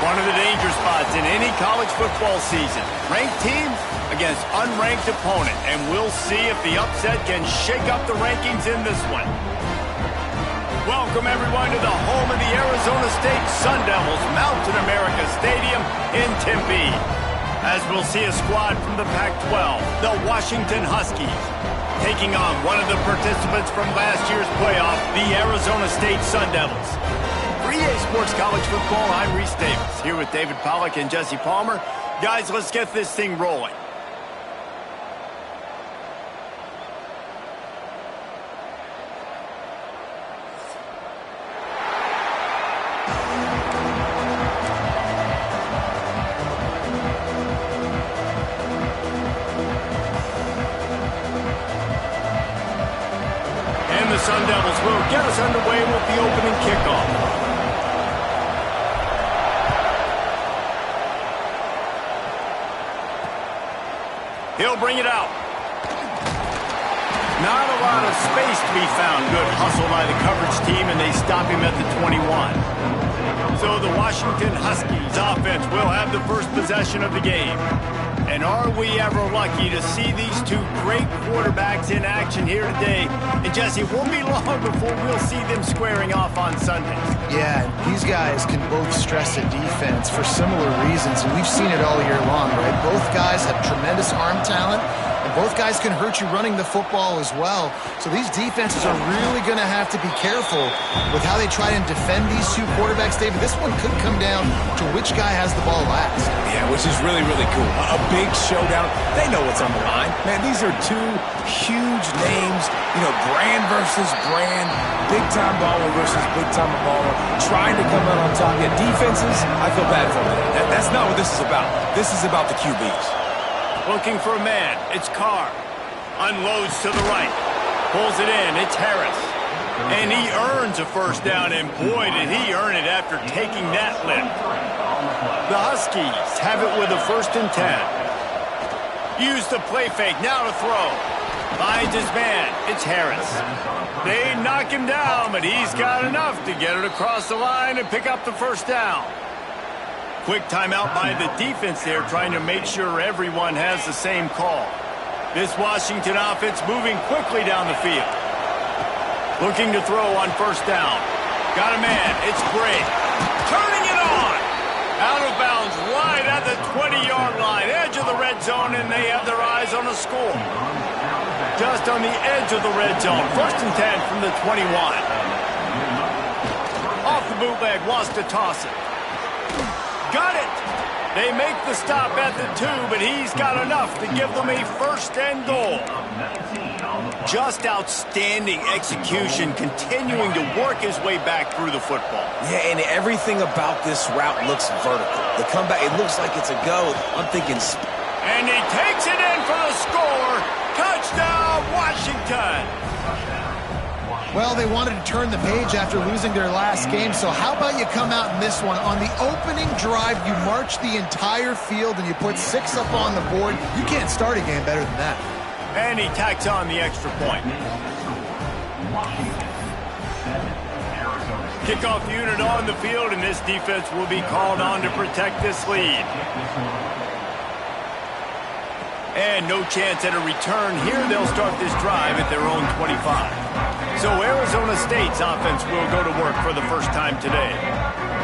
One of the danger spots in any college football season. Ranked team against unranked opponent. And we'll see if the upset can shake up the rankings in this one. Welcome, everyone, to the home of the Arizona State Sun Devils, Mountain America Stadium in Tempe. As we'll see a squad from the Pac-12, the Washington Huskies, taking on one of the participants from last year's playoff, the Arizona State Sun Devils. For EA Sports College Football, I'm Reese Davis, here with David Pollack and Jesse Palmer. Guys, let's get this thing rolling. And the Sun Devils will get us underway with the opening kickoff. He'll bring it out. Not a lot of space to be found. Good hustle by the coverage team, and they stop him at the 21. So the Washington Huskies offense will have the first possession of the game. And are we ever lucky to see these two great quarterbacks in action here today? And Jesse, it won't be long before we'll see them squaring off on Sundays. Yeah, these guys can both stress a defense for similar reasons, and we've seen it all year long, right? Both guys have tremendous arm talent, and both guys can hurt you running the football as well. So these defenses are really going to have to be careful with how they try and defend these two quarterbacks. David, this one could come down to which guy has the ball last. Yeah, which is really, really cool. A big showdown. They know what's on the line. Man, these are two huge names. You know, brand versus brand. Big-time baller versus big-time baller. Trying to come out on top. Yeah, defenses, I feel bad for them. That's not what this is about. This is about the QBs. Looking for a man. It's Carr. Unloads to the right. Pulls it in. It's Harris. And he earns a first down, and boy, did he earn it after taking that lift. The Huskies have it with a 1st and 10. Use the play fake. Now to throw. Finds his man. It's Harris. They knock him down, but he's got enough to get it across the line and pick up the first down. Quick timeout by the defense there, trying to make sure everyone has the same call. This Washington offense moving quickly down the field. Looking to throw on 1st down. Got a man. It's Gray. Turning it on. Out of bounds right at the 20-yard line. Edge of the red zone, and they have their eyes on a score. Just on the edge of the red zone. 1st and 10 from the 21. Off the bootleg. Wants to toss it. Got it. They make the stop at the 2, but he's got enough to give them a 1st and goal. Just outstanding execution, continuing to work his way back through the football. Yeah, and everything about this route looks vertical. The comeback, it looks like it's a go. I'm thinking... And he takes it in for the score. Touchdown, Washington. Well, they wanted to turn the page after losing their last game, so how about you come out in this one? On the opening drive, you march the entire field and you put 6 up on the board. You can't start a game better than that. And he tacks on the extra point. Kickoff unit on the field, and this defense will be called on to protect this lead. And no chance at a return here. They'll start this drive at their own 25. So Arizona State's offense will go to work for the first time today.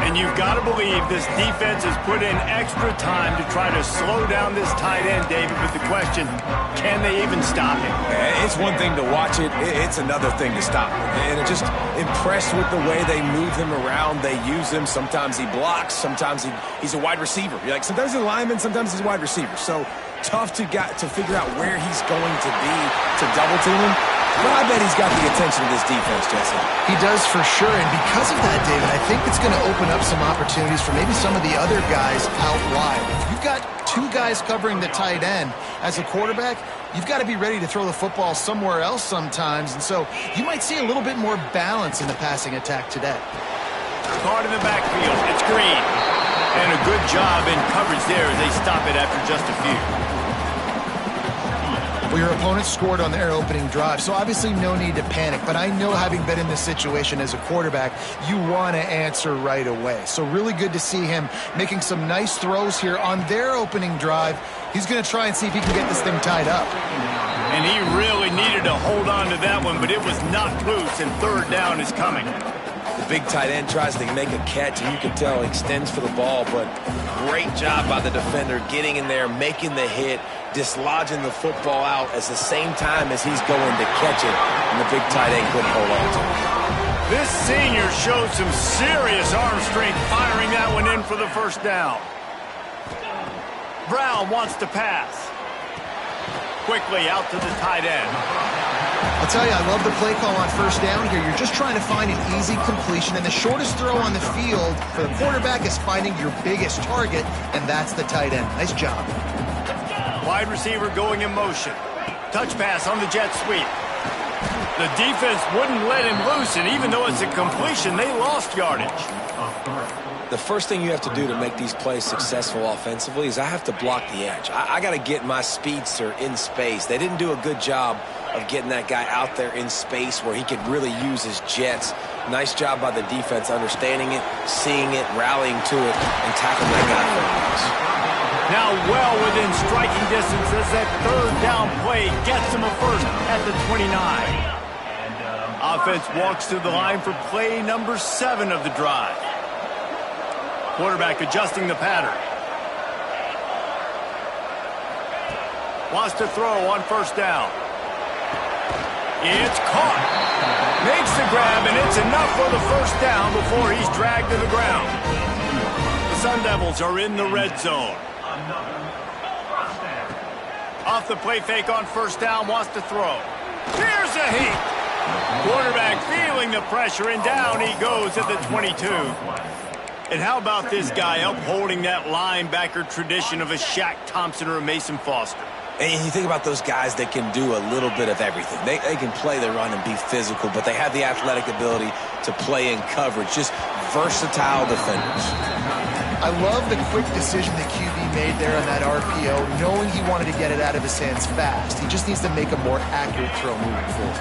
And you've got to believe this defense has put in extra time to try to slow down this tight end, David, with the question, can they even stop him? It's one thing to watch it. It's another thing to stop him. And I'm just impressed with the way they move him around. They use him. Sometimes he blocks. Sometimes he's a wide receiver. You're like, sometimes he's a lineman. Sometimes he's a wide receiver. So tough to figure out where he's going to be to double team him. But I bet he's got the attention of this defense, Jesse. He does for sure, and because of that, David, I think it's going to open up some opportunities for maybe some of the other guys out wide. If you've got 2 guys covering the tight end as a quarterback, you've got to be ready to throw the football somewhere else sometimes, and so you might see a little bit more balance in the passing attack today. Caught in the backfield. It's Green. And a good job in coverage there as they stop it after just a few. Well, your opponent scored on their opening drive, so obviously no need to panic. But I know, having been in this situation as a quarterback, you want to answer right away. So really good to see him making some nice throws here on their opening drive. He's going to try and see if he can get this thing tied up. And he really needed to hold on to that one, but it was knocked loose, and third down is coming. The big tight end tries to make a catch, and you can tell he extends for the ball, but great job by the defender getting in there, making the hit, dislodging the football out at the same time as he's going to catch it, and the big tight end couldn't hold on to it. This senior showed some serious arm strength firing that one in for the first down. Brown wants to pass. Quickly out to the tight end. I'll tell you, I love the play call on first down here. You're just trying to find an easy completion, and the shortest throw on the field for the quarterback is finding your biggest target, and that's the tight end. Nice job. Wide receiver going in motion. Touch pass on the jet sweep. The defense wouldn't let him loose, and even though it's a completion, they lost yardage. The first thing you have to do to make these plays successful offensively is I have to block the edge. I got to get my speedster in space. They didn't do a good job of getting that guy out there in space where he could really use his jets. Nice job by the defense understanding it, seeing it, rallying to it, and tackling that guy for a loss. Now well within striking distance as that third down play gets him a first at the 29. Offense walks to the line for play number 7 of the drive. Quarterback adjusting the pattern. Wants to throw on first down. It's caught. Makes the grab, and it's enough for the first down before he's dragged to the ground. The Sun Devils are in the red zone. Off the play fake on first down, wants to throw. Here's a heat. Quarterback feeling the pressure, and down he goes at the 22. And how about this guy upholding that linebacker tradition of a Shaq Thompson or a Mason Foster? And you think about those guys that can do a little bit of everything. They can play the run and be physical, but they have the athletic ability to play in coverage. Just versatile defenders. I love the quick decision that QB made there on that RPO, knowing he wanted to get it out of his hands fast. He just needs to make a more accurate throw moving forward.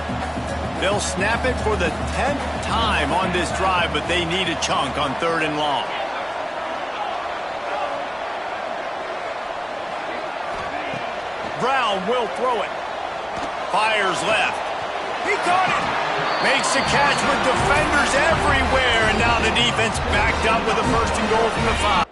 They'll snap it for the 10th time on this drive, but they need a chunk on third and long. Brown will throw it. Fires left. He caught it. Makes the catch with defenders everywhere, and now the defense backed up with a first and goal from the 5.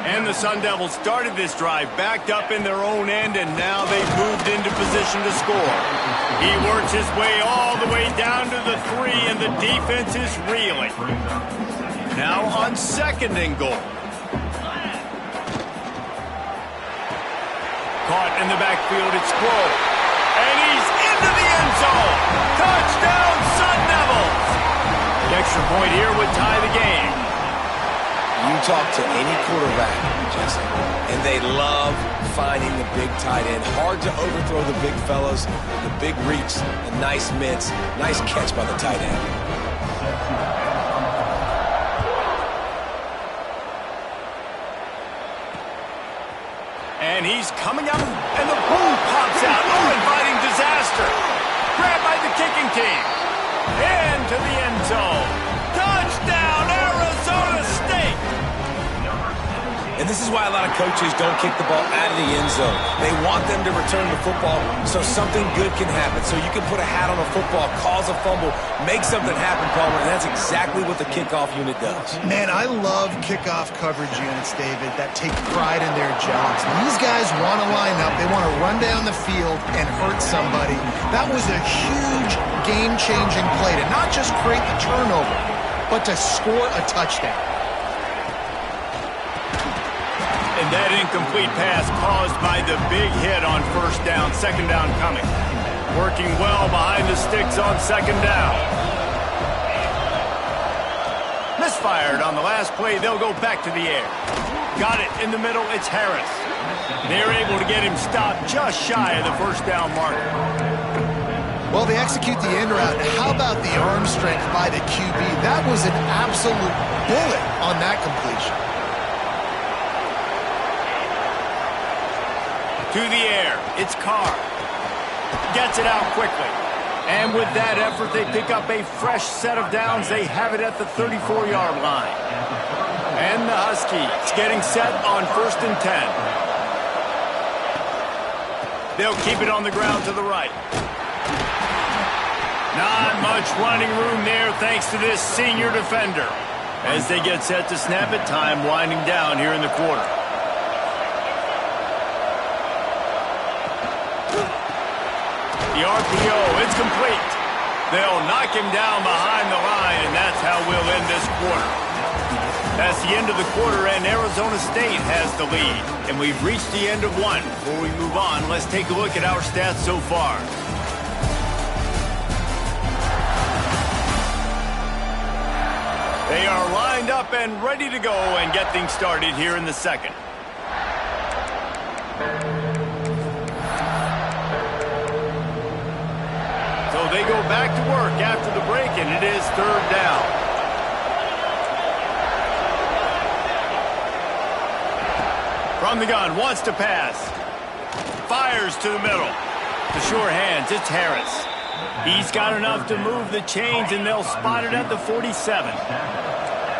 And the Sun Devils started this drive backed up in their own end, and now they've moved into position to score. He works his way all the way down to the 3, and the defense is reeling. Now on second and goal. Caught in the backfield, it's Squirrel. And he's into the end zone. Touchdown, Sun Devils. The extra point here would tie the game. You talk to any quarterback, Jesse, and they love finding the big tight end. Hard to overthrow the big fellas, the big reach, the nice mitts, nice catch by the tight end. And he's coming out, and the boom pops out. Oh, inviting disaster. Grabbed by the kicking team. Into the end zone. Touchdown, Arizona State. And this is why a lot of coaches don't kick the ball out of the end zone. They want them to return the football so something good can happen. So you can put a hat on a football, cause a fumble, make something happen, Palmer, and that's exactly what the kickoff unit does. Man, I love kickoff coverage units, David, that take pride in their jobs. These guys want to line up. They want to run down the field and hurt somebody. That was a huge game-changing play to not just create the turnover, but to score a touchdown. And that incomplete pass caused by the big hit on first down. Second down coming. Working well behind the sticks on second down. Misfired on the last play. They'll go back to the air. Got it in the middle. It's Harris. They're able to get him stopped just shy of the first down marker. Well, they execute the in route. How about the arm strength by the QB? That was an absolute bullet on that completion. To the air, it's Carr. Gets it out quickly. And with that effort, they pick up a fresh set of downs. They have it at the 34-yard line. And the Huskies getting set on 1st and 10. They'll keep it on the ground to the right. Not much running room there thanks to this senior defender. As they get set to snap it, time winding down here in the quarter. The RPO, it's complete. They'll knock him down behind the line, and that's how we'll end this quarter. That's the end of the quarter, and Arizona State has the lead. And we've reached the end of one. Before we move on, let's take a look at our stats so far. They are lined up and ready to go and get things started here in the second. So they go back to work after the break, and it is 3rd down. From the gun, wants to pass. Fires to the middle. The sure hands, it's Harris. He's got enough to move the chains, and they'll spot it at the 47.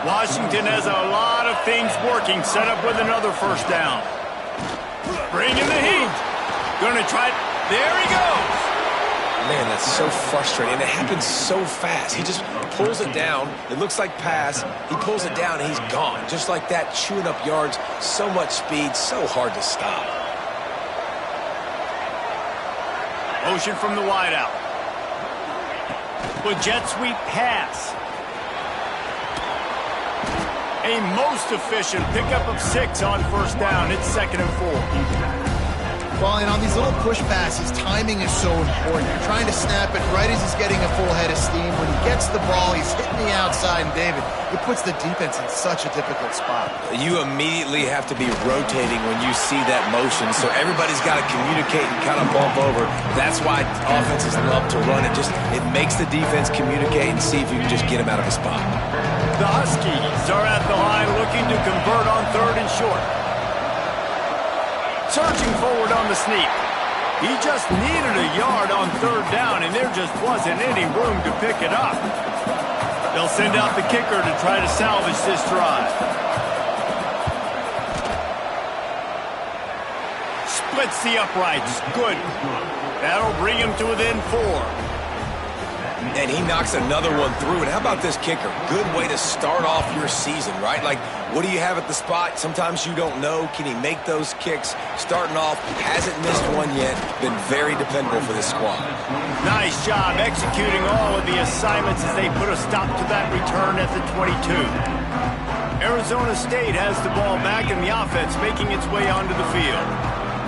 Washington has a lot of things working, set up with another 1st down. Bringing the heat. Gonna try. There he goes. Man, that's so frustrating. And it happens so fast. He just pulls it down. It looks like pass. He pulls it down, and he's gone. Just like that, chewing up yards. So much speed, so hard to stop. Motion from the wideout. With jet sweep pass. A most efficient pickup of 6 on 1st down. It's 2nd and 4. Well, and on these little push passes, timing is so important. You're trying to snap it right as he's getting a full head of steam. When he gets the ball, he's hitting the outside, and David, it puts the defense in such a difficult spot. You immediately have to be rotating when you see that motion, so everybody's got to communicate and kind of bump over. That's why offenses love to run it. It makes the defense communicate and see if you can just get him out of a spot. The Huskies are at the line looking to convert on 3rd and short. Searching forward on the sneak. He just needed a yard on 3rd down, and there just wasn't any room to pick it up. They'll send out the kicker to try to salvage this drive. Splits the uprights. Good. That'll bring him to within 4. And he knocks another one through. And how about this kicker? Good way to start off your season, right? Like, what do you have at the spot? Sometimes you don't know. Can he make those kicks? Starting off, hasn't missed one yet. Been very dependable for this squad. Nice job executing all of the assignments as they put a stop to that return at the 22. Arizona State has the ball back, and the offense making its way onto the field.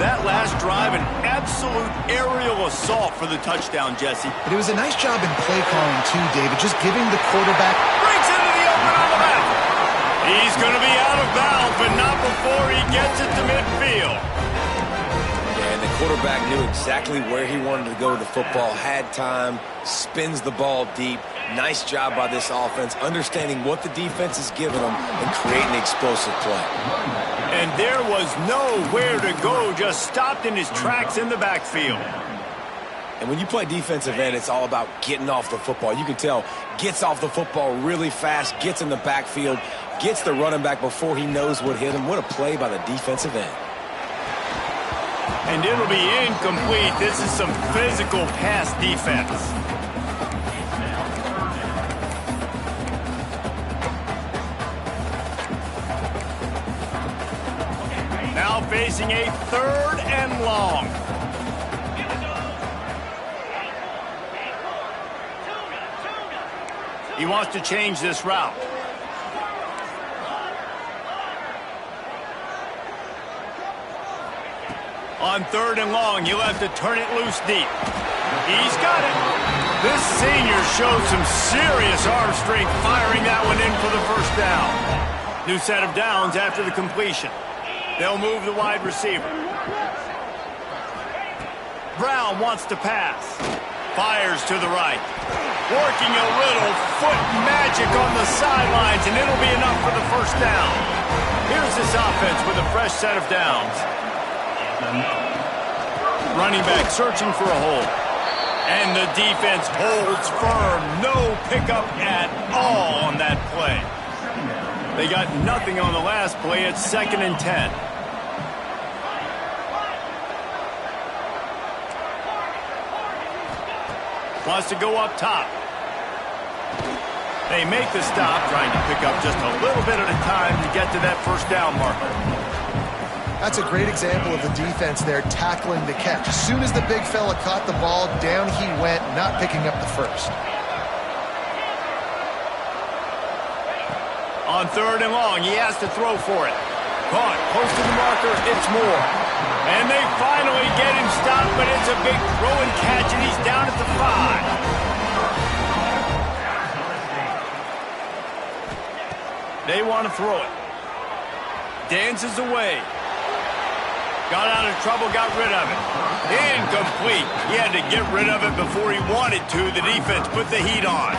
That last drive, an absolute aerial assault for the touchdown, Jesse. But it was a nice job in play calling, too, David, just giving the quarterback... Breaks into the open on the left. He's going to be out of bounds, but not before he gets it to midfield. Yeah, and the quarterback knew exactly where he wanted to go with the football, had time, spins the ball deep. Nice job by this offense, understanding what the defense is giving them and creating explosive play. And there was nowhere to go, just stopped in his tracks in the backfield. And when you play defensive end, it's all about getting off the football. You can tell, gets off the football really fast, gets in the backfield, gets the running back before he knows what hit him. What a play by the defensive end. And it'll be incomplete. This is some physical pass defense. Now facing a 3rd and long. He wants to change this route. On 3rd and long, he'll have to turn it loose deep. He's got it. This senior showed some serious arm strength firing that one in for the 1st down. New set of downs after the completion. They'll move the wide receiver. Brown wants to pass. Fires to the right. Working a little foot magic on the sidelines, and it'll be enough for the first down. Here's this offense with a fresh set of downs. Running back searching for a hole. And the defense holds firm. No pickup at all on that play. They got nothing on the last play. It's 2nd and 10. Wants to go up top. They make the stop, trying to pick up just a little bit at a time to get to that first down marker. That's a great example of the defense there tackling the catch. As soon as the big fella caught the ball, down he went, not picking up the first. On 3rd and long, he has to throw for it. Caught, close to the marker, it's Moore. And they finally get him stopped, but it's a big throw and catch, and he's down at the 5. They want to throw it. Dances away. Got out of trouble, got rid of it. Incomplete. He had to get rid of it before he wanted to. The defense put the heat on.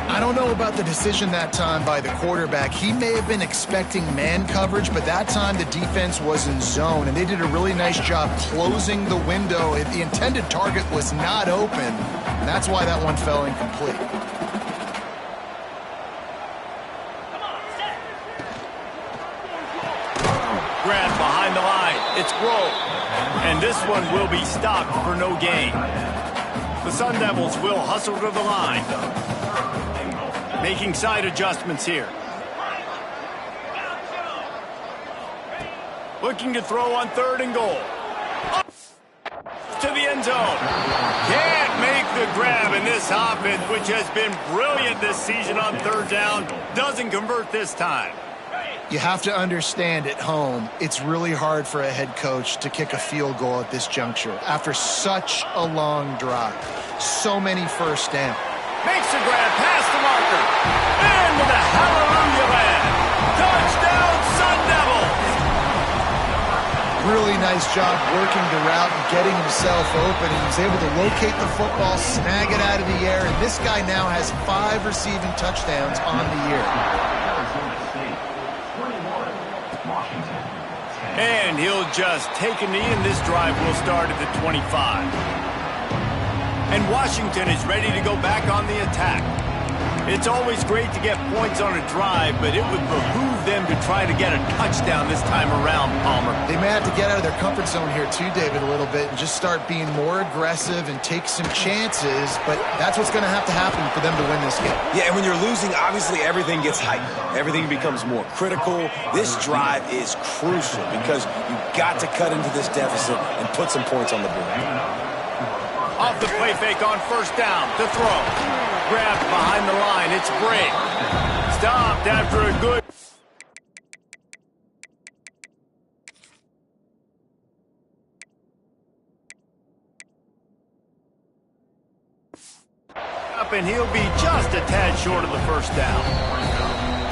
I don't know about the decision that time by the quarterback. He may have been expecting man coverage, but that time the defense was in zone, and they did a really nice job closing the window. The intended target was not open, and that's why that one fell incomplete. Grab behind the line. It's Grove. And this one will be stopped for no gain. The Sun Devils will hustle to the line. Making side adjustments here. Looking to throw on 3rd and goal. Up to the end zone. Can't make the grab, in this offense, which has been brilliant this season on 3rd down, doesn't convert this time. You have to understand at home, it's really hard for a head coach to kick a field goal at this juncture after such a long drive. So many first down. Makes the grab past the marker. And with a hallelujah land. Touchdown, Sun Devils! Really nice job working the route and getting himself open. He was able to locate the football, snag it out of the air, and this guy now has 5 receiving touchdowns on the year. And he'll just take a knee, and this drive will start at the 25. And Washington is ready to go back on the attack. It's always great to get points on a drive, but it would behoove them to try to get a touchdown this time around, Palmer. They may have to get out of their comfort zone here too, David, a little bit and just start being more aggressive and take some chances, but that's what's going to happen for them to win this game. Yeah, and when you're losing, obviously everything gets heightened. Everything becomes more critical. This drive is crucial because you've got to cut into this deficit and put some points on the board. Off the play fake on 1st down to throw. Grabbed behind the line. It's Brake. Stopped after a good... Up, and he'll be just a tad short of the first down.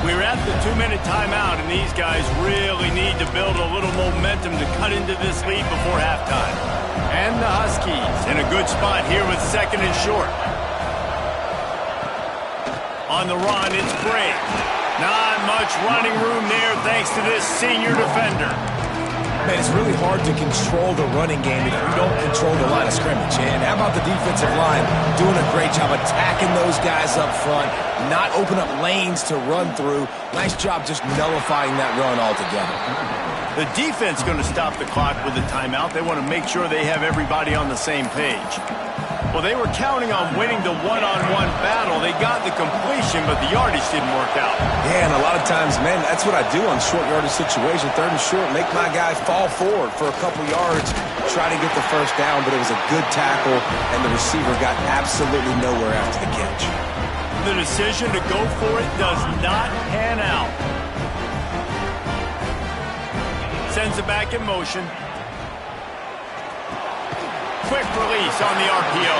We're at the 2-minute timeout, and these guys really need to build a little momentum to cut into this lead before halftime. And the Huskies in a good spot here with 2nd and short. On the run, it's Brake. Not much running room there thanks to this senior defender. Man, it's really hard to control the running game if you don't control the line of scrimmage. And how about the defensive line doing a great job attacking those guys up front, not open up lanes to run through. Nice job just nullifying that run altogether. The defense going to stop the clock with a timeout. They want to make sure they have everybody on the same page. Well, they were counting on winning the one-on-one battle. They got the completion, but the yardage didn't work out. Yeah, and a lot of times, man, that's what I do on short yardage situation. 3rd and short, make my guy fall forward for a couple yards, try to get the first down, but it was a good tackle, and the receiver got absolutely nowhere after the catch. The decision to go for it does not pan out. Sends it back in motion. Quick release on the RPO.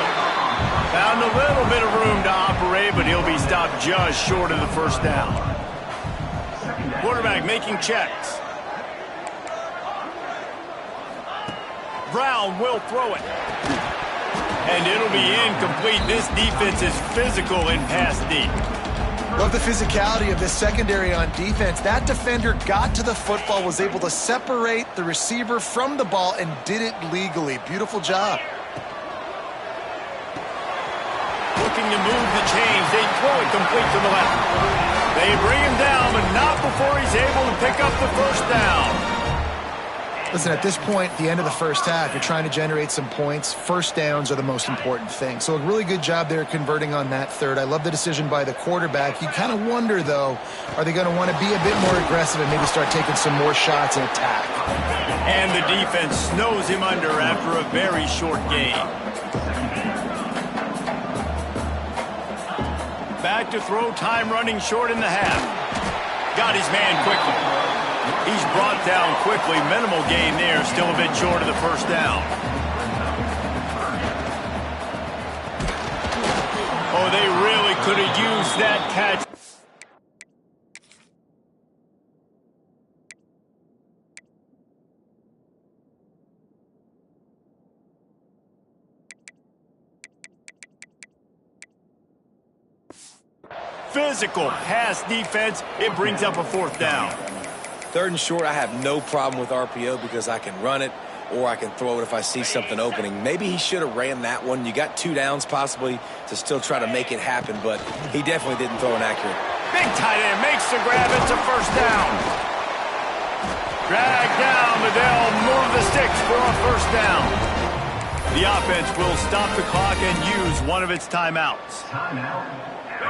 Found a little bit of room to operate, but he'll be stopped just short of the first down. Quarterback making checks. Brown will throw it. And it'll be incomplete. This defense is physical in pass deep. Love the physicality of this secondary on defense. That defender got to the football, was able to separate the receiver from the ball, and did it legally. Beautiful job. Looking to move the chains. They throw it complete to the left. They bring him down, but not before he's able to pick up the first down. Listen, at this point, at the end of the first half, you're trying to generate some points. First downs are the most important thing. So a really good job there converting on that third. I love the decision by the quarterback. You kind of wonder, though, are they going to want to be a bit more aggressive and maybe start taking some more shots and attack? And the defense snows him under after a very short gain. Back to throw, time running short in the half. Got his man quickly. He's brought down quickly. Minimal gain there. Still a bit short of the first down. Oh, they really could have used that catch. Physical pass defense. It brings up a fourth down. Third and short, I have no problem with RPO because I can run it or I can throw it if I see something opening. Maybe he should have ran that one. You got 2 downs possibly to still try to make it happen, but he definitely didn't throw an accurate. Big tight end makes the grab. It's a first down. Drag down, but they'll move the sticks for a first down. The offense will stop the clock and use one of its timeouts.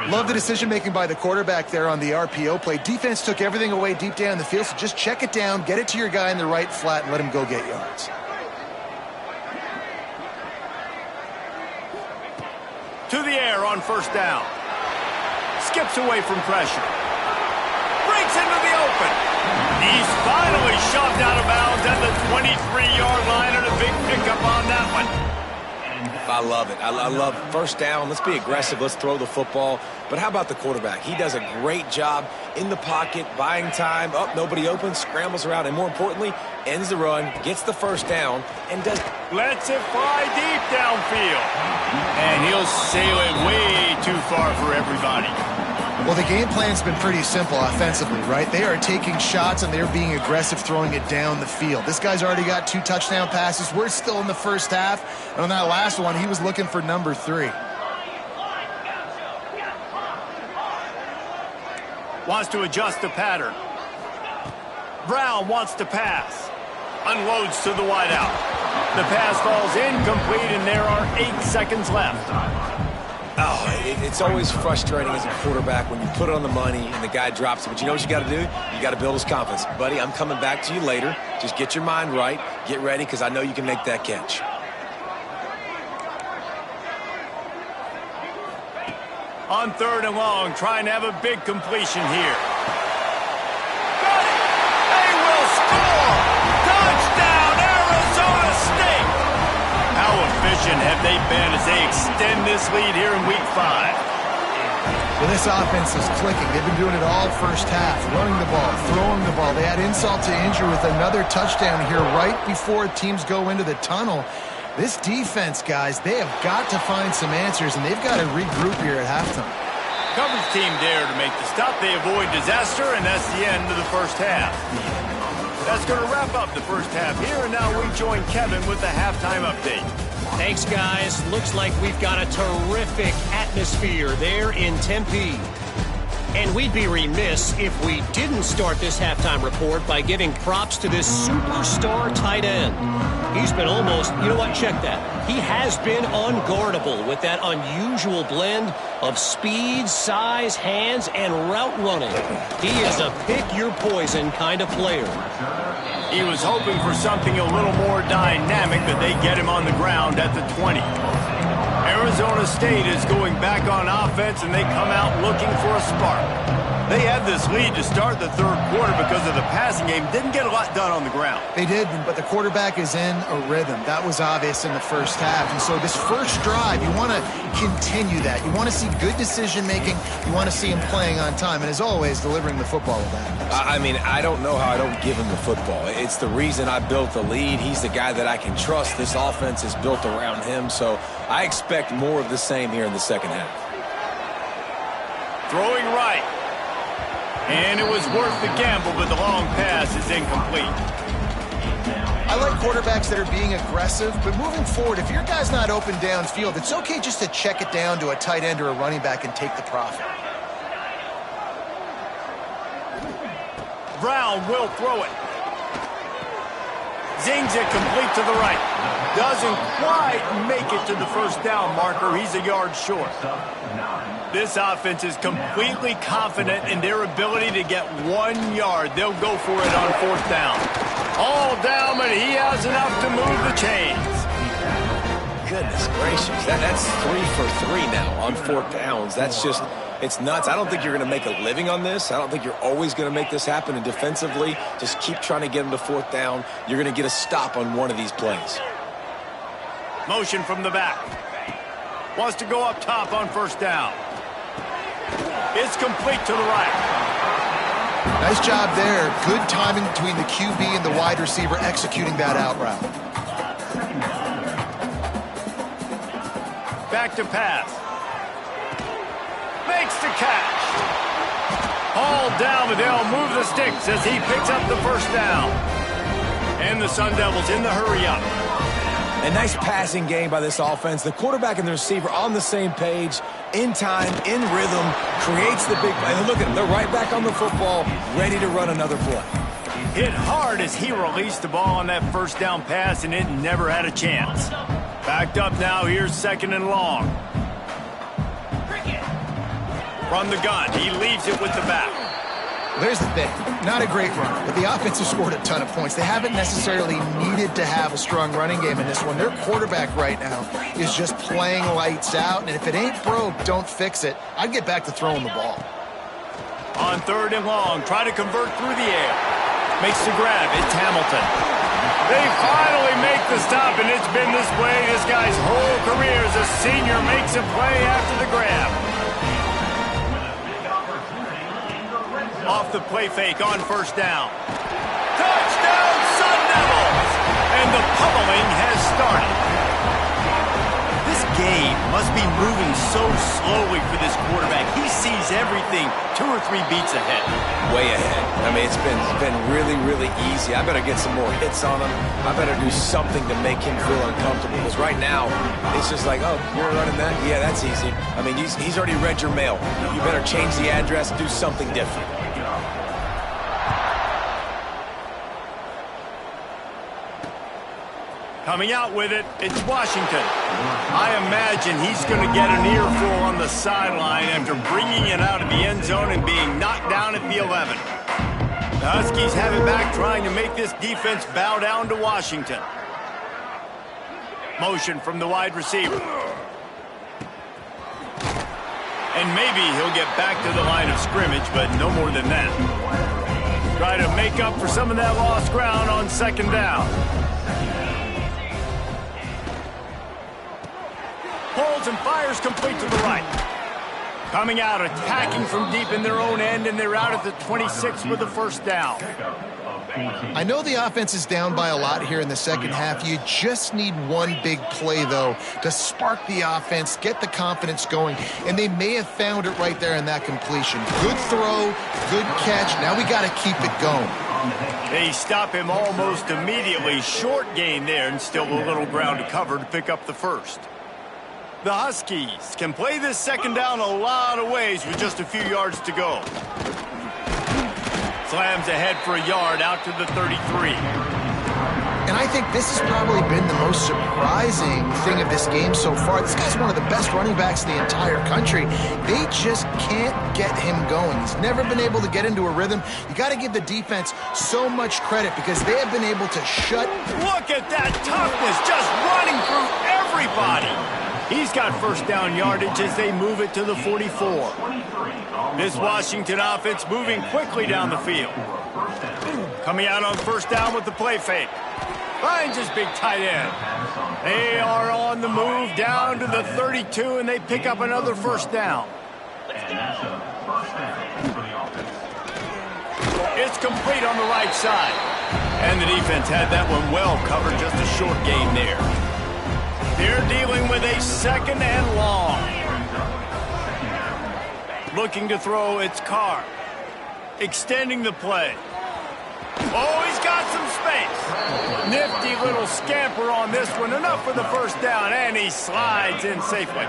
Love the decision-making by the quarterback there on the RPO play. Defense took everything away deep down the field, so just check it down, get it to your guy in the right flat, and let him go get yards. To the air on first down. Skips away from pressure. Breaks into the open. He's finally shoved out of bounds at the 23-yard line, and a big pickup on that one. I love it. I love first down. Let's be aggressive. Let's throw the football. But how about the quarterback? He does a great job in the pocket, buying time. Oh, nobody open, scrambles around, and more importantly, ends the run, gets the first down, and does... Lets it fly deep downfield. And he'll sail it way too far for everybody. Well, the game plan's been pretty simple offensively, right? They are taking shots and they're being aggressive throwing it down the field. This guy's already got 2 touchdown passes. We're still in the first half. And on that last one, he was looking for number 3. Wants to adjust the pattern. Brown wants to pass. Unloads to the wideout. The pass falls incomplete, and there are 8 seconds left. Oh, it's always frustrating as a quarterback when you put it on the money and the guy drops it. But you know what you got to do? You got to build his confidence. Buddy, I'm coming back to you later. Just get your mind right. Get ready, because I know you can make that catch. On third and long, trying to have a big completion here. Got it! They will score! Touchdown, Arizona State! How efficient have they been as they extend this lead here in Week 5? Well, this offense is clicking. They've been doing it all first half, running the ball, throwing the ball. They had insult to injury with another touchdown here right before teams go into the tunnel. This defense, guys, they have got to find some answers, and they've got to regroup here at halftime. Coverage team there to make the stop. They avoid disaster, and that's the end of the first half. That's going to wrap up the first half here, and now we join Kevin with the halftime update. Thanks, guys. Looks like we've got a terrific atmosphere there in Tempe. And we'd be remiss if we didn't start this halftime report by giving props to this superstar tight end. He's been almost, you know what, check that. He has been unguardable with that unusual blend of speed, size, hands, and route running. He is a pick-your-poison kind of player. He was hoping for something a little more dynamic, but they get him on the ground at the 20. Arizona State is going back on offense, and they come out looking for a spark. They had this lead to start the third quarter because of the passing game. Didn't get a lot done on the ground. They did, but the quarterback is in a rhythm. That was obvious in the first half. And so this first drive, you want to continue that. You want to see good decision-making. You want to see him playing on time. And as always, delivering the football with that. I mean, I don't know how I don't give him the football. It's the reason I built the lead. He's the guy that I can trust. This offense is built around him. So I expect more of the same here in the second half. Throwing right. And it was worth the gamble, but the long pass is incomplete. I like quarterbacks that are being aggressive, but moving forward, if your guy's not open downfield, it's okay just to check it down to a tight end or a running back and take the profit. Brown will throw it. Zings it complete to the right. Doesn't quite make it to the first down marker. He's a yard short. This offense is completely confident in their ability to get 1 yard. They'll go for it on fourth down. All down, but he has enough to move the chains. Goodness gracious. That's 3 for 3 now on fourth downs. That's just, it's nuts. I don't think you're going to make a living on this. I don't think you're always going to make this happen. And defensively, just keep trying to get him to fourth down. You're going to get a stop on one of these plays. Motion from the back. Wants to go up top on first down. It's complete to the right. Nice job there. Good timing between the QB and the wide receiver executing that out route. Back to pass. Makes the catch. All down, but they'll move the sticks as he picks up the first down. And the Sun Devils in the hurry up. A nice passing game by this offense. The quarterback and the receiver on the same page, in time, in rhythm, creates the big play. And look at them. They're right back on the football, ready to run another play. Hit hard as he released the ball on that first down pass, and it never had a chance. Backed up now. Here's second and long. From the gun, he leaves it with the back. There's the thing. Not a great run, but the offense has scored a ton of points. They haven't necessarily needed to have a strong running game in this one. Their quarterback right now is just playing lights out, and if it ain't broke, don't fix it. I'd get back to throwing the ball. On third and long, try to convert through the air. Makes the grab. It's Hamilton. They finally make the stop, and it's been this way this guy's whole career as a senior makes a play after the grab. Off the play fake on first down. Touchdown, Sun Devils! And the pummeling has started. This game must be moving so slowly for this quarterback. He sees everything 2 or 3 beats ahead. Way ahead. I mean, it's been really, really easy. I better get some more hits on him. I better do something to make him feel uncomfortable. Because right now, it's just like, oh, you're running that? Yeah, that's easy. I mean, he's already read your mail. You better change the address, do something different. Coming out with it, it's Washington. I imagine he's going to get an earful on the sideline after bringing it out of the end zone and being knocked down at the 11. The Huskies have it back, trying to make this defense bow down to Washington. Motion from the wide receiver. And maybe he'll get back to the line of scrimmage, but no more than that. Try to make up for some of that lost ground on second down. Pulls and fires complete to the right. Coming out, attacking from deep in their own end, and they're out at the 26 with the first down. I know the offense is down by a lot here in the second half. You just need one big play, though, to spark the offense, get the confidence going, and they may have found it right there in that completion. Good throw, good catch. Now we got to keep it going. They stop him almost immediately. Short gain there, and still a little ground to cover to pick up the first. The Huskies can play this second down a lot of ways with just a few yards to go. Slams ahead for a yard out to the 33. And I think this has probably been the most surprising thing of this game so far. This guy's one of the best running backs in the entire country. They just can't get him going. He's never been able to get into a rhythm. You got to give the defense so much credit because they have been able to shut. Look at that toughness, just running through everybody. He's got first down yardage as they move it to the 44. This Washington offense moving quickly down the field. Coming out on first down with the play fake. Finds his big tight end. They are on the move down to the 32, and they pick up another first down. It's complete on the right side. And the defense had that one well covered, just a short gain there. They're dealing with a second and long. Looking to throw, it's Carr. Extending the play. Oh, he's got some space. Nifty little scamper on this one. Enough for the first down, and he slides in safely.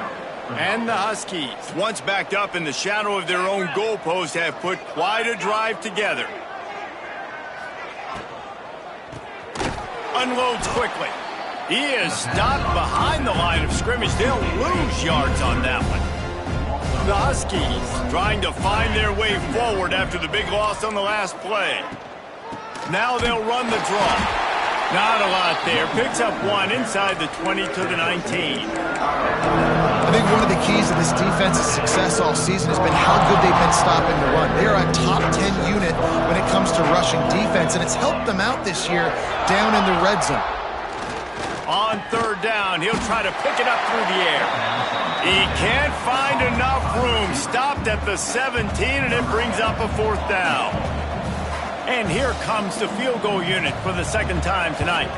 And the Huskies, once backed up in the shadow of their own goalpost, have put quite a drive together. Unloads quickly. He is stopped behind the line of scrimmage. They'll lose yards on that one. The Huskies trying to find their way forward after the big loss on the last play. Now they'll run the draw. Not a lot there. Picks up one inside the 20 to the 19. I think one of the keys to this defense's success all season has been how good they've been stopping the run. They are a top 10 unit when it comes to rushing defense, and it's helped them out this year down in the red zone. On third down, he'll try to pick it up through the air. He can't find enough room. Stopped at the 17, and it brings up a fourth down. And here comes the field goal unit for the second time tonight.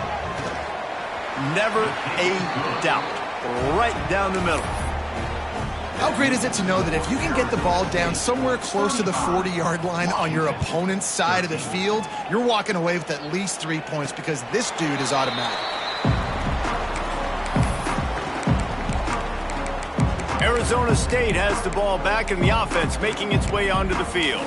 Never a doubt. Right down the middle. How great is it to know that if you can get the ball down somewhere close to the 40-yard line on your opponent's side of the field, you're walking away with at least 3 points because this dude is automatic. Arizona State has the ball back in the offense, making its way onto the field.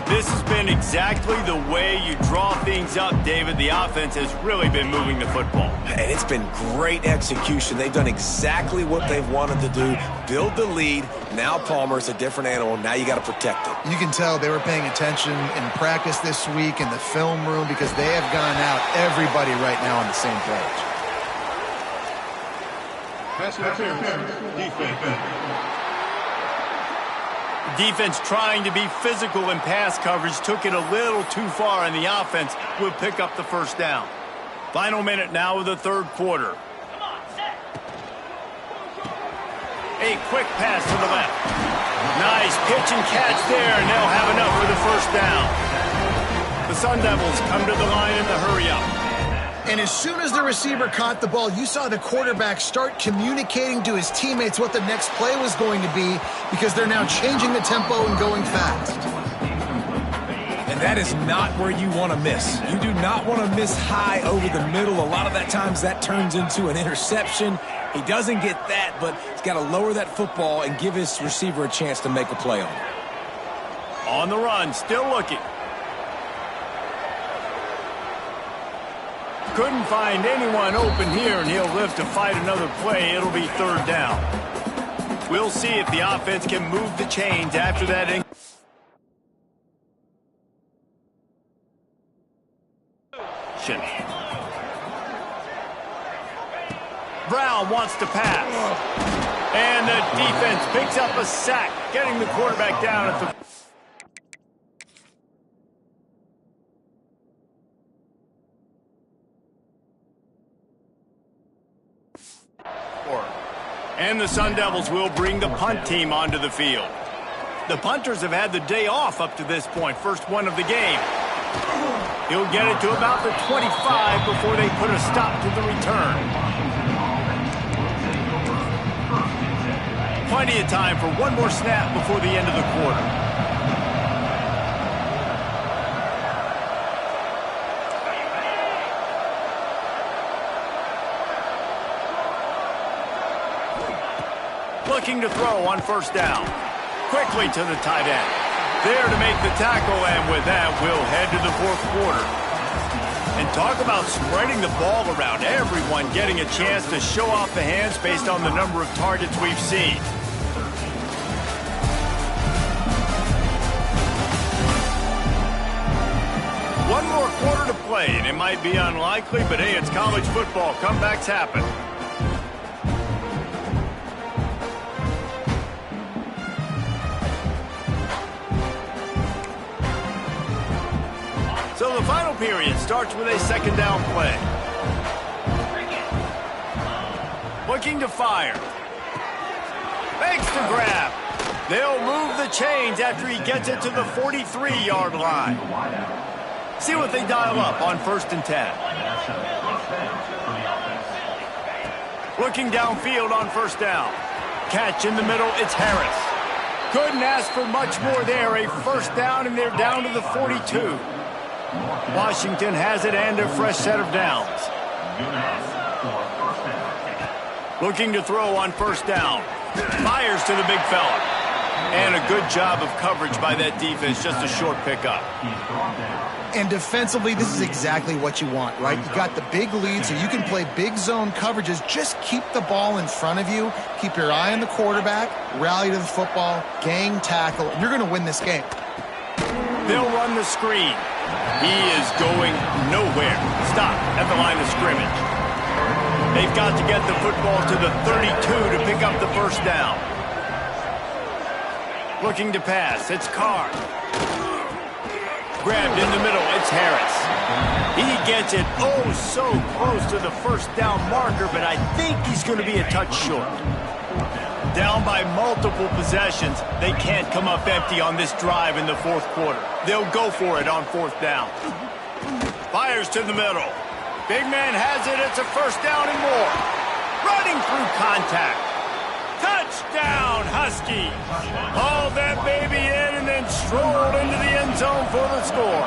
This has been exactly the way you draw things up, David. The offense has really been moving the football. And it's been great execution. They've done exactly what they've wanted to do. Build the lead. Now Palmer's a different animal. Now you got to protect it. You can tell they were paying attention in practice this week in the film room because they have gone out everybody right now on the same page. Defense trying to be physical in pass coverage took it a little too far, and the offense will pick up the first down. Final minute now of the third quarter. A quick pass to the left. Nice pitch and catch there, and they'll have enough for the first down. The Sun Devils come to the line in the hurry-up. And as soon as the receiver caught the ball, you saw the quarterback start communicating to his teammates what the next play was going to be because they're now changing the tempo and going fast. And that is not where you want to miss. You do not want to miss high over the middle. A lot of that times that turns into an interception. He doesn't get that, but he's got to lower that football and give his receiver a chance to make a play on it. On the run, still looking. Couldn't find anyone open here, and he'll live to fight another play. It'll be third down. We'll see if the offense can move the chains after that. Brown wants to pass. And the defense picks up a sack, getting the quarterback down at the... And the Sun Devils will bring the punt team onto the field. The punters have had the day off up to this point, first one of the game. He'll get it to about the 25 before they put a stop to the return. Plenty of time for one more snap before the end of the quarter. Looking to throw on first down. Quickly to the tight end. There to make the tackle, and with that, we'll head to the fourth quarter. And talk about spreading the ball around. Everyone getting a chance to show off the hands based on the number of targets we've seen. One more quarter to play, and it might be unlikely, but hey, it's college football. Comebacks happen. So the final period starts with a second down play. Looking to fire. Fakes the grab. They'll move the chains after he gets it to the 43-yard line. See what they dial up on 1st and 10. Looking downfield on 1st down. Catch in the middle, it's Harris. Couldn't ask for much more there. A 1st down, and they're down to the 42. Washington has it and a fresh set of downs. Looking to throw on 1st down. Fires to the big fella. And a good job of coverage by that defense. Just a short pickup. And defensively, this is exactly what you want, right? You got the big lead, so you can play big zone coverages. Just keep the ball in front of you. Keep your eye on the quarterback. Rally to the football. Gang tackle. And you're going to win this game. They'll run the screen. He is going nowhere. Stop at the line of scrimmage. They've got to get the football to the 32 to pick up the 1st down. Looking to pass. It's Carr. Grabbed in the middle. It's Harris. He gets it oh so close to the 1st down marker, but I think he's going to be a touch short. Down by multiple possessions. They can't come up empty on this drive in the 4th quarter. They'll go for it on 4th down. Fires to the middle. Big man has it. It's a 1st down and more. Running through contact. Touchdown, Husky. Hauled that baby in and then strolled into the end zone for the score.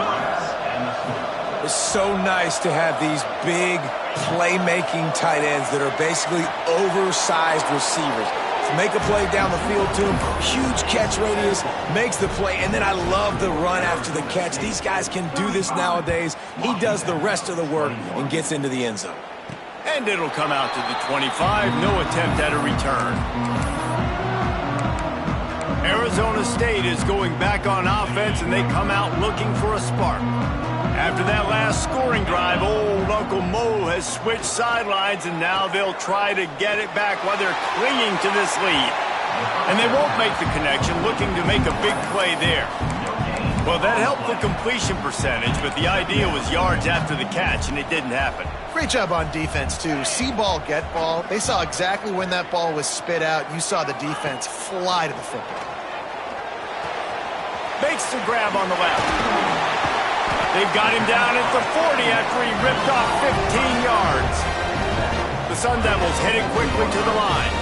It's so nice to have these big playmaking tight ends that are basically oversized receivers. To make a play down the field to him, huge catch radius, makes the play, and then I love the run after the catch. These guys can do this nowadays. He does the rest of the work and gets into the end zone. And it'll come out to the 25. No attempt at a return. Arizona State is going back on offense, and they come out looking for a spark. After that last scoring drive, old Uncle Mo has switched sidelines, and now they'll try to get it back while they're clinging to this lead. And they won't make the connection, looking to make a big play there. Well, that helped the completion percentage, but the idea was yards after the catch, and it didn't happen. Great job on defense, too. See ball, get ball. They saw exactly when that ball was spit out. You saw the defense fly to the football. Makes the grab on the left. They've got him down at the 40 after he ripped off 15 yards. The Sun Devils headed quickly to the line.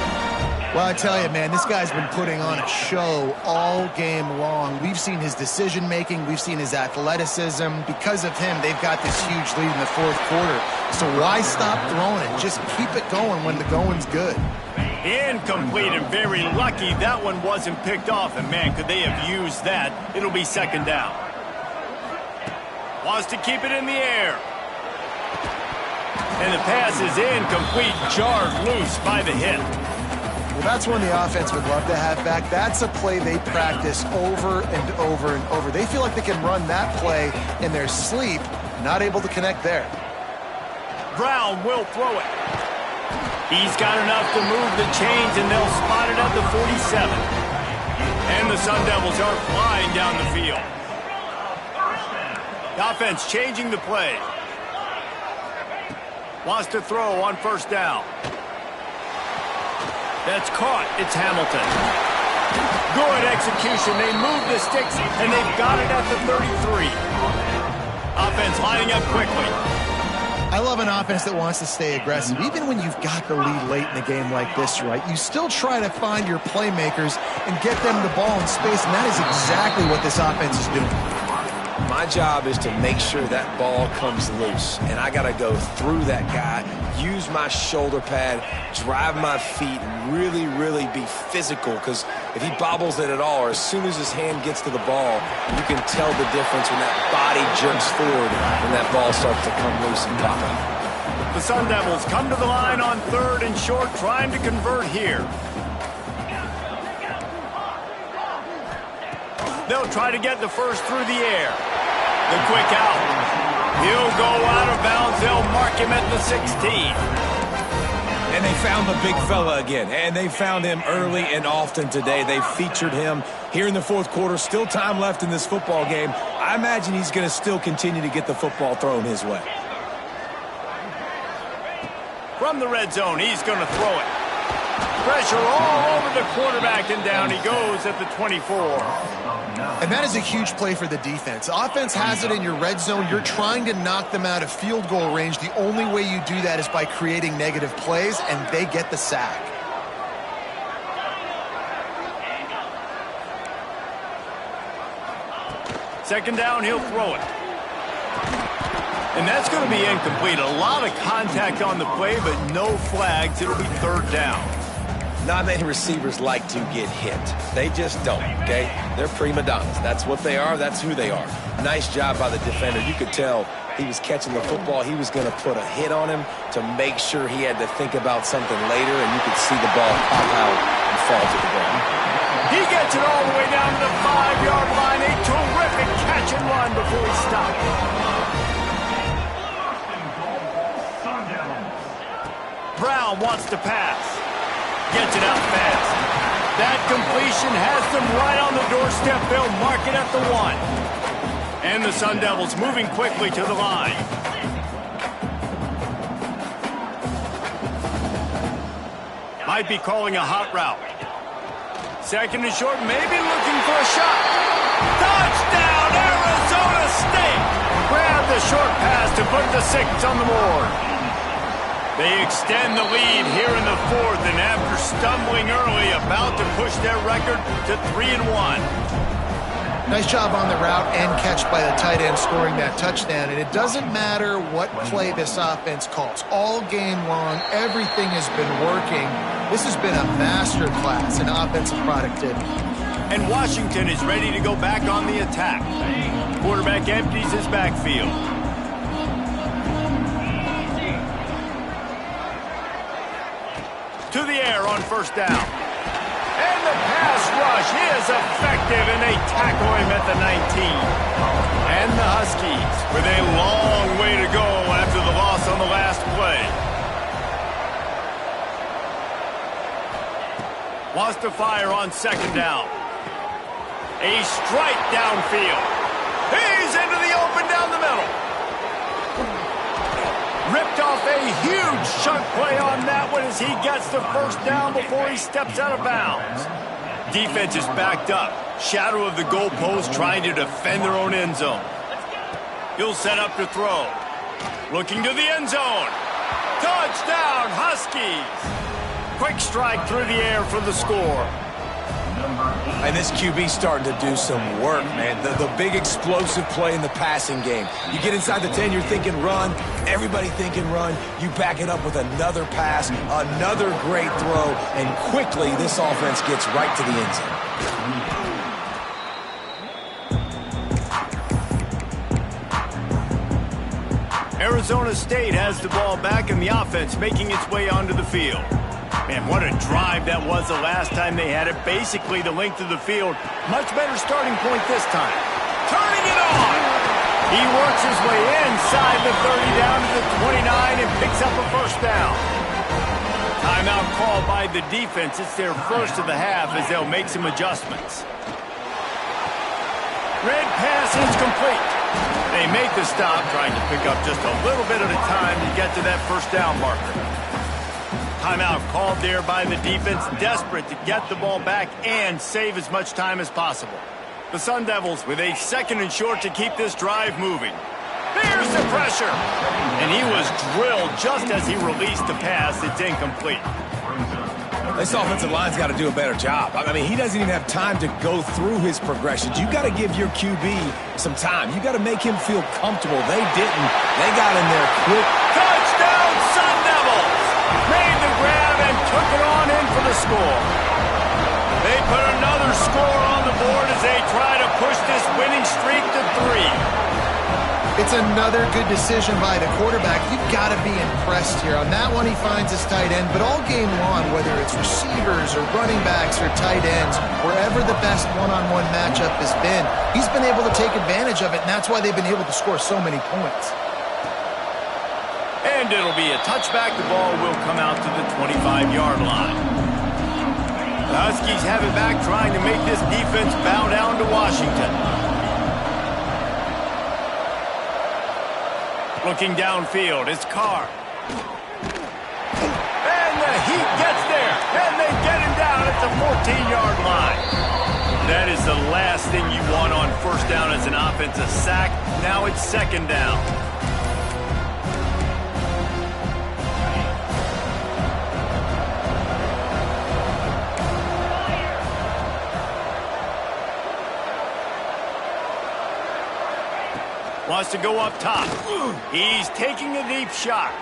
Well, I tell you, man, this guy's been putting on a show all game long. We've seen his decision-making. We've seen his athleticism. Because of him, they've got this huge lead in the 4th quarter. So why stop throwing it? Just keep it going when the going's good. Incomplete, and very lucky that one wasn't picked off. And, man, could they have used that? It'll be 2nd down. Wants to keep it in the air. And the pass is incomplete, jarred loose by the hit. Well, that's one the offense would love to have back. That's a play they practice over and over and over. They feel like they can run that play in their sleep, not able to connect there. Brown will throw it. He's got enough to move the chains, and they'll spot it at the 47. And the Sun Devils are flying down the field. The offense changing the play. Wants to throw on 1st down. That's caught. It's Hamilton. Good execution. They move the sticks, and they've got it at the 33. Offense lining up quickly. I love an offense that wants to stay aggressive. Even when you've got the lead late in the game like this, right, you still try to find your playmakers and get them the ball in space, and that is exactly what this offense is doing. My job is to make sure that ball comes loose, and I got to go through that guy, use my shoulder pad, drive my feet, and really, really be physical, because if he bobbles it at all, or as soon as his hand gets to the ball, you can tell the difference when that body jerks forward when that ball starts to come loose and pop out. The Sun Devils come to the line on 3rd and short, trying to convert here. They'll try to get the first through the air. The quick out. He'll go out of bounds. They'll mark him at the 16. And they found the big fella again, and they found him early and often today. They featured him here in the fourth quarter. Still time left in this football game. I imagine he's going to still continue to get the football thrown his way. From the red zone, he's going to throw it. Pressure all over the quarterback, and down he goes at the 24. And that is a huge play for the defense. Offense has it in your red zone. You're trying to knock them out of field goal range. The only way you do that is by creating negative plays, and they get the sack. Second down, he'll throw it. And that's going to be incomplete. A lot of contact on the play, but no flags. It'll be third down. Not many receivers like to get hit. They just don't, okay? They're prima donnas. That's what they are. That's who they are. Nice job by the defender. You could tell he was catching the football. He was going to put a hit on him to make sure he had to think about something later, and you could see the ball pop out and fall to the ground. He gets it all the way down to the 5-yard line. A terrific catch and run before he stopped. Brown wants to pass. Gets it out fast. That completion has them right on the doorstep. They'll mark it at the 1. And the Sun Devils moving quickly to the line. Might be calling a hot route. Second and short, maybe looking for a shot. Touchdown, Arizona State! Grab the short pass to put the 6 on the board. They extend the lead here in the fourth, and after stumbling early, about to push their record to 3-1. Nice job on the route and catch by the tight end scoring that touchdown. And it doesn't matter what play this offense calls. All game long, everything has been working. This has been a masterclass in offensive productivity. And Washington is ready to go back on the attack. Quarterback empties his backfield. To the air on first down. And the pass rush is effective, and they tackle him at the 19. And the Huskies with a long way to go after the loss on the last play. Wants to fire on second down. A strike downfield. He's into the open down the middle. Ripped off a huge chunk play on that one as he gets the first down before he steps out of bounds. Defense is backed up. Shadow of the goalpost trying to defend their own end zone. He'll set up to throw. Looking to the end zone. Touchdown, Huskies! Quick strike through the air for the score. And this QB's starting to do some work, man. The big explosive play in the passing game. You get inside the 10, you're thinking run. Everybody thinking run. You back it up with another pass, another great throw, and quickly this offense gets right to the end zone. Arizona State has the ball back, and the offense making its way onto the field. Man, what a drive that was the last time they had it. Basically the length of the field. Much better starting point this time. Turning it on! He works his way inside the 30 down to the 29 and picks up a first down. Timeout called by the defense. It's their first of the half as they'll make some adjustments. Red pass is complete. They make the stop, trying to pick up just a little bit at a time to get to that first down marker. Timeout called there by the defense, desperate to get the ball back and save as much time as possible. The Sun Devils with a second and short to keep this drive moving. There's the pressure. And he was drilled just as he released the pass. It's incomplete. This offensive line's got to do a better job. I mean, he doesn't even have time to go through his progressions. You got to give your QB some time. You got to make him feel comfortable. They didn't. They got in there quick. Touchdown, Sun Devils! Made the grab and took it on in for the score. They put another score on the board as they try to push this winning streak to 3. It's another good decision by the quarterback. You've got to be impressed here. On that one, he finds his tight end. But all game long, whether it's receivers or running backs or tight ends, wherever the best one-on-one matchup has been, he's been able to take advantage of it, and that's why they've been able to score so many points. And it'll be a touchback. The ball will come out to the 25-yard line. The Huskies have it back, trying to make this defense bow down to Washington. Looking downfield, it's Carr. And the heat gets there, and they get him down at the 14-yard line. That is the last thing you want on first down as an offense, a sack. Now it's second down. Wants to go up top. He's taking a deep shot.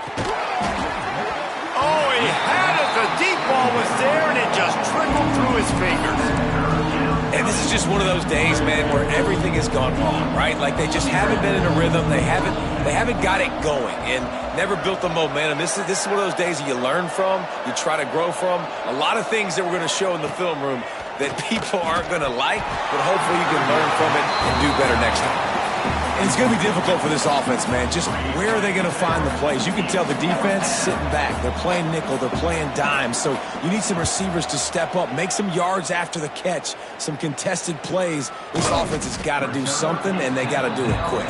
Oh, he had it. The deep ball was there, and it just trickled through his fingers. And this is just one of those days, man, where everything has gone wrong, right? Like they just haven't been in a rhythm. They haven't got it going and never built the momentum. This is one of those days that you learn from, you try to grow from. A lot of things that we're going to show in the film room that people aren't going to like, but hopefully you can learn from it and do better next time. And it's going to be difficult for this offense, man. Just where are they going to find the plays? You can tell the defense sitting back. They're playing nickel. They're playing dime. So you need some receivers to step up, make some yards after the catch, some contested plays. This offense has got to do something, and they got to do it quick.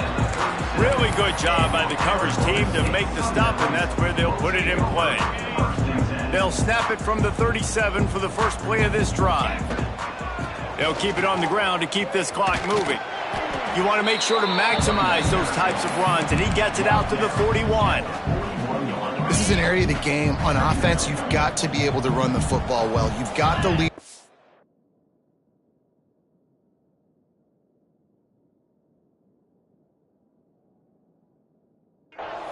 Really good job by the coverage team to make the stop, and that's where they'll put it in play. They'll snap it from the 37 for the first play of this drive. They'll keep it on the ground to keep this clock moving. You want to make sure to maximize those types of runs, and he gets it out to the 41. This is an area of the game. On offense, you've got to be able to run the football well. You've got the lead.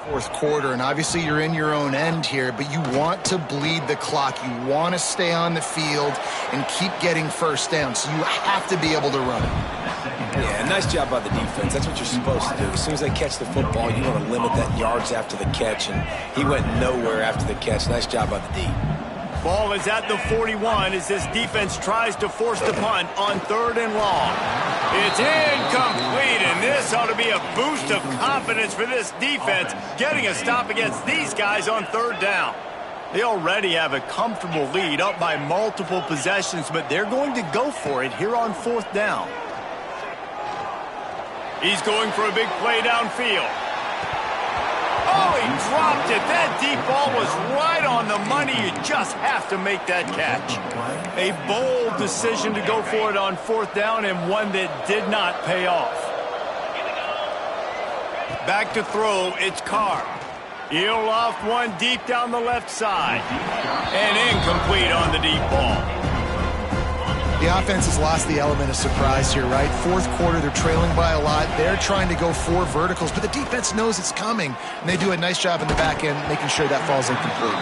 Fourth quarter, and obviously you're in your own end here, but you want to bleed the clock. You want to stay on the field and keep getting first down, so you have to be able to run it. Yeah, nice job by the defense. That's what you're supposed to do. As soon as they catch the football, you want to limit that yards after the catch, and he went nowhere after the catch. Nice job by the D. Ball is at the 41 as this defense tries to force the punt on 3rd and long. It's incomplete, and this ought to be a boost of confidence for this defense, getting a stop against these guys on 3rd down. They already have a comfortable lead, up by multiple possessions, but they're going to go for it here on 4th down. He's going for a big play downfield. Oh, he dropped it. That deep ball was right on the money. You just have to make that catch. A bold decision to go for it on 4th down, and one that did not pay off. Back to throw, it's Carr. He'll loft one deep down the left side. And incomplete on the deep ball. The offense has lost the element of surprise here, right? Fourth quarter, they're trailing by a lot. They're trying to go 4 verticals, but the defense knows it's coming, and they do a nice job in the back end making sure that falls incomplete.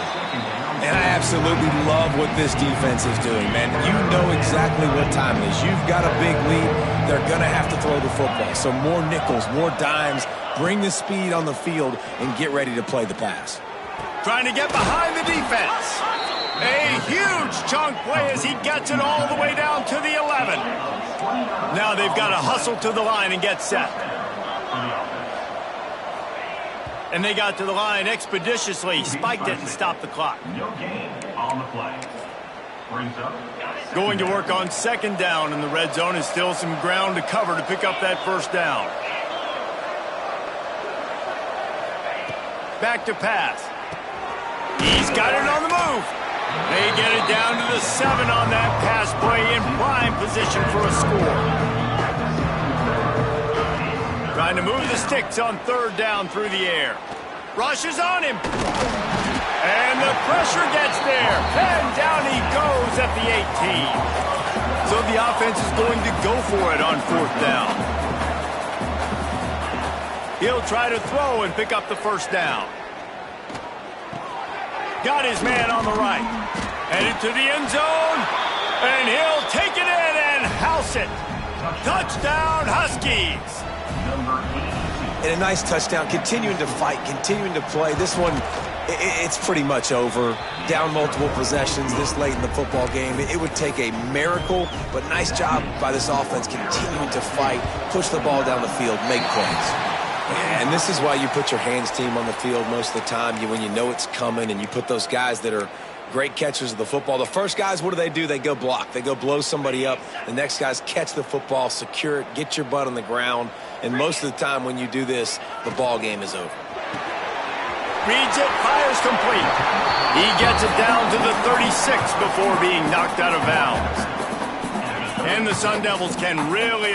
And I absolutely love what this defense is doing, man. You know exactly what time it is. You've got a big lead. They're going to have to throw the football. So more nickels, more dimes, bring the speed on the field, and get ready to play the pass. Trying to get behind the defense. A huge chunk play as he gets it all the way down to the 11. Now they've got to hustle to the line and get set. And they got to the line expeditiously, spiked it and stopped the clock. Going to work on 2nd down in the red zone, and still some ground to cover to pick up that 1st down. Back to pass. He's got it on the move. They get it down to the 7 on that pass play, in prime position for a score. Trying to move the sticks on 3rd down through the air. Rushes on him. And the pressure gets there. And down he goes at the 18. So the offense is going to go for it on 4th down. He'll try to throw and pick up the 1st down. Got his man on the right. Headed to the end zone. And he'll take it in and house it. Touchdown, Huskies. And a nice touchdown, continuing to fight, continuing to play. This one, it's pretty much over. Down multiple possessions this late in the football game. It would take a miracle, but nice job by this offense continuing to fight, push the ball down the field, make plays. And this is why you put your hands team on the field most of the time, when you know it's coming, and you put those guys that are great catchers of the football. The first guys, what do? They go block. They go blow somebody up. The next guys catch the football, secure it, get your butt on the ground. And most of the time when you do this, the ball game is over. Reads it, fires complete. He gets it down to the 36 before being knocked out of bounds. And the Sun Devils can really